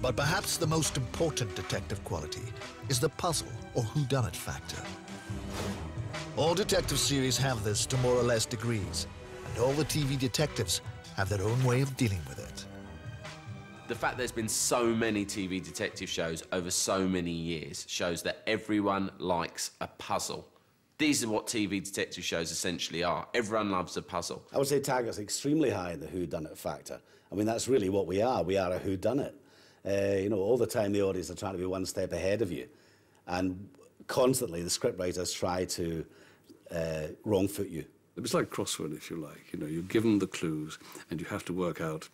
But perhaps the most important detective quality is the puzzle or whodunit factor. All detective series have this to more or less degrees, and all the TV detectives have their own way of dealing with it. The fact there's been so many TV detective shows over so many years shows that everyone likes a puzzle. These are what TV detective shows essentially are. Everyone loves a puzzle. I would say target's extremely high in the whodunit factor. I mean, that's really what we are. We are a whodunit. You know, all the time the audience are trying to be one step ahead of you. And constantly the scriptwriters try to wrong-foot you. It's like crossword, if you like. You know, you give them the clues and you have to work out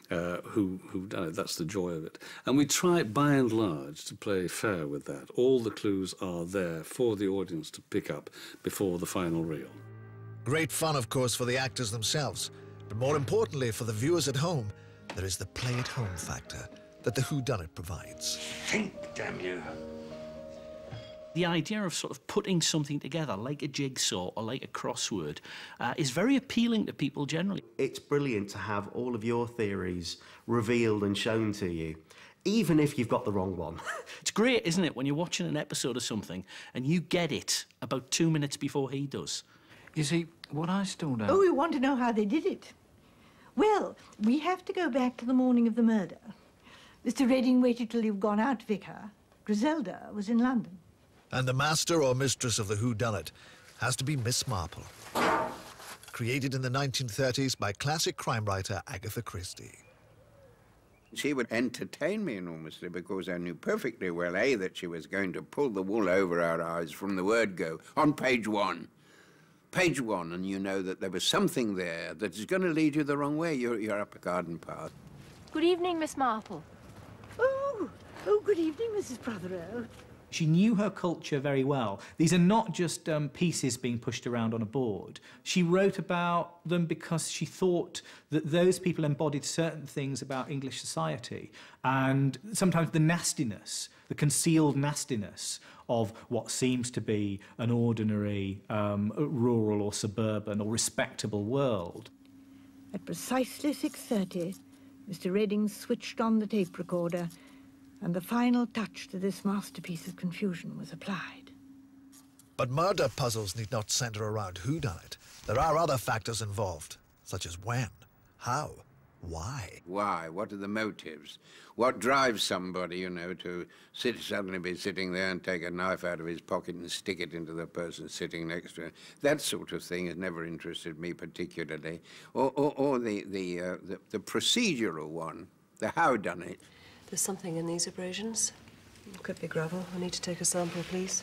who done it. That's the joy of it. And we try, by and large, to play fair with that. All the clues are there for the audience to pick up before the final reel. Great fun, of course, for the actors themselves. But more importantly, for the viewers at home, there is the play-at-home factor that the whodunit provides. Think, damn you. The idea of sort of putting something together, like a jigsaw or like a crossword, is very appealing to people generally. It's brilliant to have all of your theories revealed and shown to you, even if you've got the wrong one. It's great, isn't it, when you're watching an episode of something and you get it about 2 minutes before he does. You see, what I still don't... Oh, you want to know how they did it? Well, we have to go back to the morning of the murder. Mr. Redding waited till you'd gone out, Vicar. Griselda was in London. And the master or mistress of the whodunit has to be Miss Marple. Created in the 1930s by classic crime writer Agatha Christie. She would entertain me enormously because I knew perfectly well, A, that she was going to pull the wool over our eyes from the word go on page 1. Page 1, and you know that there was something there that is going to lead you the wrong way. You're up a garden path. Good evening, Miss Marple. Oh, good evening, Mrs. Prothero. She knew her culture very well. These are not just pieces being pushed around on a board. She wrote about them because she thought that those people embodied certain things about English society, and sometimes the nastiness, the concealed nastiness of what seems to be an ordinary rural or suburban or respectable world. At precisely 6:30, Mr. Redding switched on the tape recorder, and the final touch to this masterpiece of confusion was applied. But murder puzzles need not center around whodunit. There are other factors involved, such as when, how, why. Why? What are the motives? What drives somebody, you know, to suddenly be sitting there and take a knife out of his pocket and stick it into the person sitting next to him? That sort of thing has never interested me particularly. Or the procedural one, the whodunit. There's something in these abrasions. It could be gravel. I need to take a sample, please.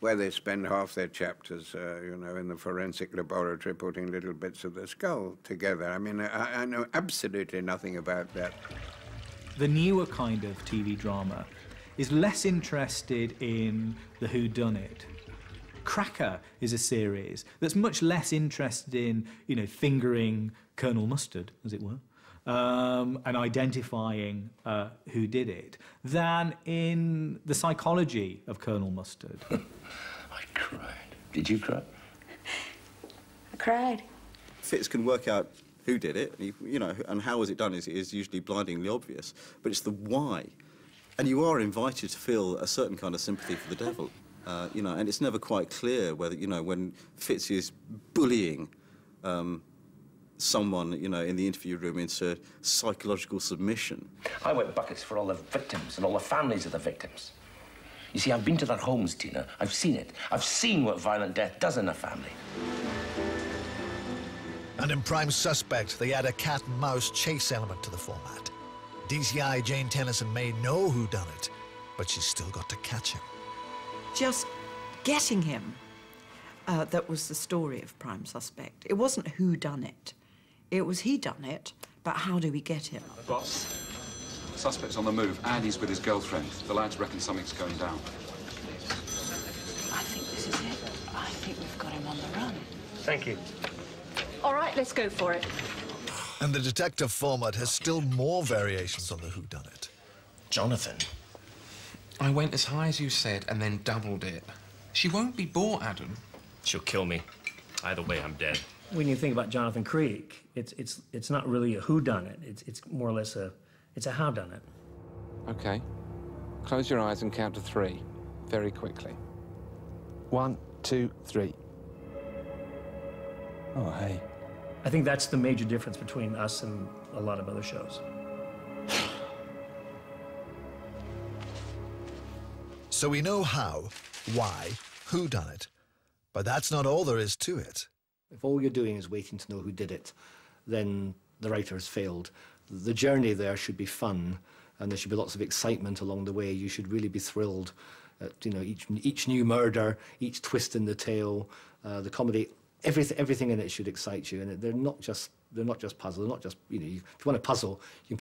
Where they spend half their chapters, you know, in the forensic laboratory putting little bits of the skull together. I mean, I know absolutely nothing about that. The newer kind of TV drama is less interested in the whodunit. Cracker is a series that's much less interested in, you know, fingering Colonel Mustard, as it were, and identifying who did it, than in the psychology of Colonel Mustard. I cried. Did you cry? I cried. Fitz can work out who did it, you know, and how was it done is usually blindingly obvious, but it's the why. And you are invited to feel a certain kind of sympathy for the devil, you know, and it's never quite clear whether, you know, when Fitz is bullying someone, you know, in the interview room into psychological submission. I went buckets for all the victims and all the families of the victims. You see, I've been to their homes, Tina. I've seen it. I've seen what violent death does in a family. And in Prime Suspect, they add a cat-and-mouse chase element to the format. DCI Jane Tennyson may know who done it, but she's still got to catch him. Just getting him, that was the story of Prime Suspect. It wasn't who done it. It was he done it, but how do we get him? Boss, the suspect's on the move, and he's with his girlfriend. The lads reckon something's going down. I think this is it. I think we've got him on the run. Thank you. All right, let's go for it. And the detective format has still more variations on the whodunit. Jonathan, I went as high as you said and then doubled it. She won't be bought, Adam. She'll kill me. Either way, I'm dead. When you think about Jonathan Creek, it's not really a whodunit. It's more or less a howdunit. Okay. Close your eyes and count to 3, very quickly. 1, 2, 3. Oh, hey. I think that's the major difference between us and a lot of other shows. So we know how, why, who done it, but that's not all there is to it. If all you're doing is waiting to know who did it, then the writer has failed. The journey there should be fun, and there should be lots of excitement along the way. You should really be thrilled at, you know, each new murder, each twist in the tale, the comedy. Everything in it should excite you, and they're not just puzzles. They're not just, you know, if you want a puzzle, you can